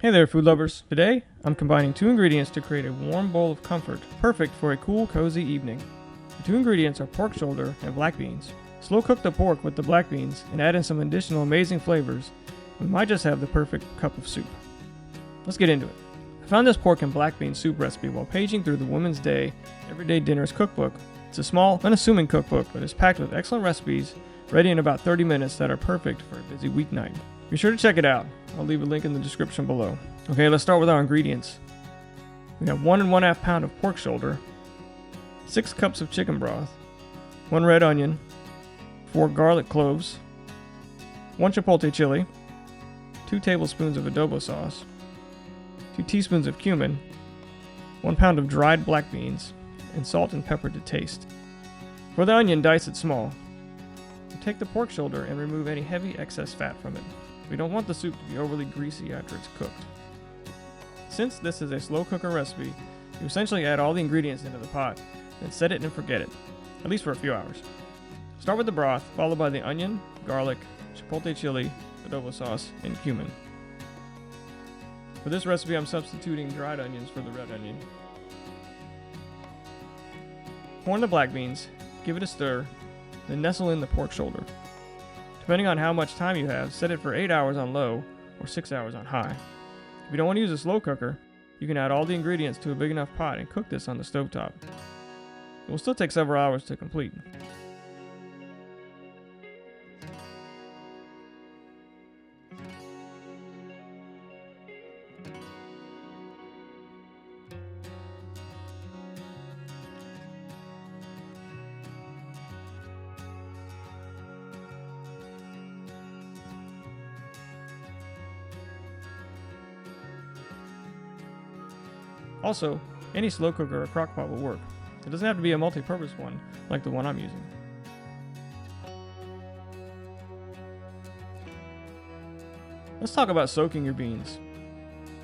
Hey there, food lovers. Today, I'm combining two ingredients to create a warm bowl of comfort, perfect for a cool, cozy evening. The two ingredients are pork shoulder and black beans. Slow cook the pork with the black beans and add in some additional amazing flavors. We might just have the perfect cup of soup. Let's get into it. I found this pork and black bean soup recipe while paging through the Women's Day Everyday Dinners cookbook. It's a small, unassuming cookbook, but it's packed with excellent recipes, ready in about 30 minutes that are perfect for a busy weeknight. Be sure to check it out. I'll leave a link in the description below. Okay, let's start with our ingredients. We have 1 1/2 pound of pork shoulder, 6 cups of chicken broth, 1 red onion, 4 garlic cloves, 1 chipotle chili, 2 tablespoons of adobo sauce, 2 teaspoons of cumin, 1 pound of dried black beans, and salt and pepper to taste. For the onion, dice it small. Take the pork shoulder and remove any heavy excess fat from it. We don't want the soup to be overly greasy after it's cooked. Since this is a slow cooker recipe, you essentially add all the ingredients into the pot, then set it and forget it, at least for a few hours. Start with the broth, followed by the onion, garlic, chipotle chili, adobo sauce, and cumin. For this recipe, I'm substituting dried onions for the red onion. Pour in the black beans, give it a stir, then nestle in the pork shoulder. Depending on how much time you have, set it for 8 hours on low or 6 hours on high. If you don't want to use a slow cooker, you can add all the ingredients to a big enough pot and cook this on the stovetop. It will still take several hours to complete. Also, any slow cooker or crock pot will work. It doesn't have to be a multi-purpose one like the one I'm using. Let's talk about soaking your beans.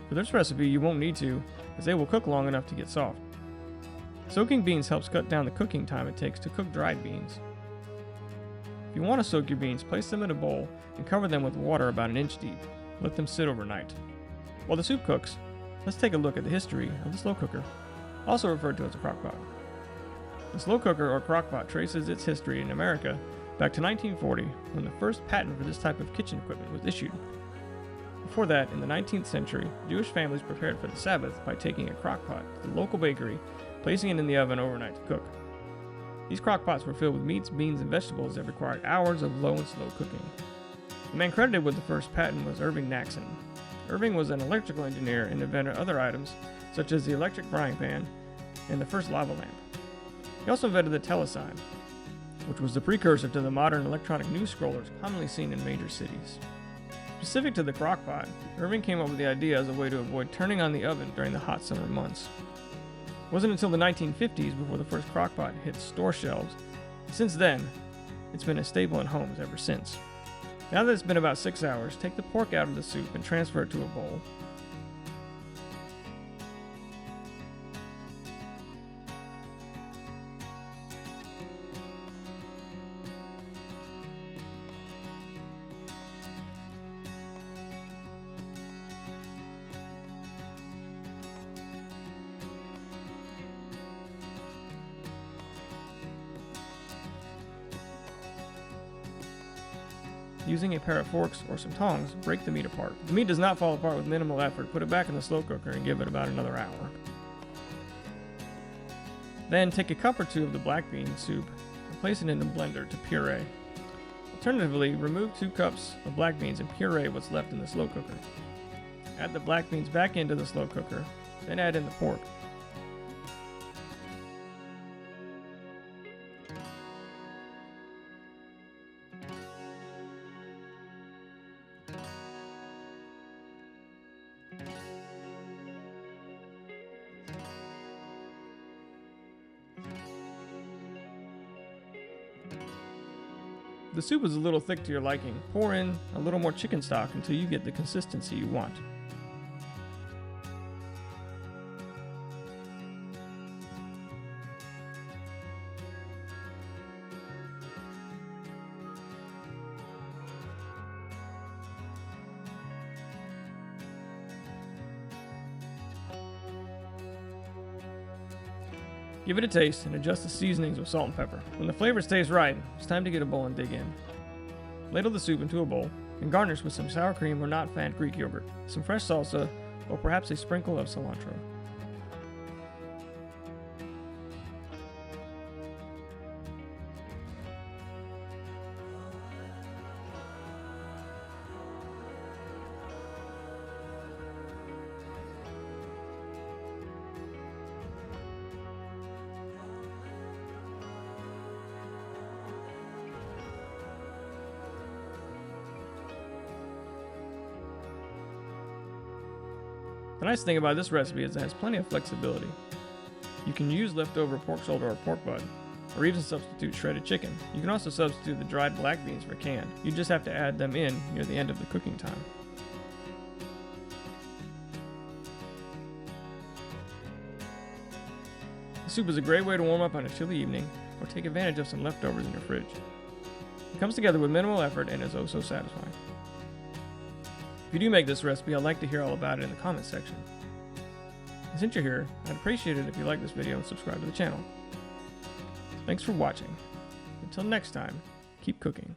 For this recipe, you won't need to, as they will cook long enough to get soft. Soaking beans helps cut down the cooking time it takes to cook dried beans. If you want to soak your beans, place them in a bowl and cover them with water about an inch deep. Let them sit overnight. While the soup cooks, let's take a look at the history of the slow cooker, also referred to as a crock pot. The slow cooker or crock pot traces its history in America back to 1940, when the first patent for this type of kitchen equipment was issued. Before that, in the 19th century, Jewish families prepared for the Sabbath by taking a crock pot to the local bakery, placing it in the oven overnight to cook. These crock pots were filled with meats, beans, and vegetables that required hours of low and slow cooking. The man credited with the first patent was Irving Naxon. Irving was an electrical engineer and invented other items, such as the electric frying pan and the first lava lamp. He also invented the telesign, which was the precursor to the modern electronic news scrollers commonly seen in major cities. Specific to the crock pot, Irving came up with the idea as a way to avoid turning on the oven during the hot summer months. It wasn't until the 1950s before the first crock pot hit store shelves, and since then, it's been a staple in homes ever since. Now that it's been about 6 hours, take the pork out of the soup and transfer it to a bowl. Using a pair of forks or some tongs, break the meat apart. If the meat does not fall apart with minimal effort, put it back in the slow cooker and give it about another hour. Then take a cup or two of the black bean soup and place it in the blender to puree. Alternatively, remove 2 cups of black beans and puree what's left in the slow cooker. Add the black beans back into the slow cooker, then add in the pork. If the soup is a little thick to your liking, pour in a little more chicken stock until you get the consistency you want. Give it a taste and adjust the seasonings with salt and pepper. When the flavors taste right, it's time to get a bowl and dig in. Ladle the soup into a bowl and garnish with some sour cream or not fat Greek yogurt, some fresh salsa, or perhaps a sprinkle of cilantro. The nice thing about this recipe is it has plenty of flexibility. You can use leftover pork shoulder or pork butt, or even substitute shredded chicken. You can also substitute the dried black beans for canned. You just have to add them in near the end of the cooking time. The soup is a great way to warm up on a chilly evening, or take advantage of some leftovers in your fridge. It comes together with minimal effort and is oh so satisfying. If you do make this recipe, I'd like to hear all about it in the comments section. And since you're here, I'd appreciate it if you like this video and subscribe to the channel. Thanks for watching. Until next time, keep cooking.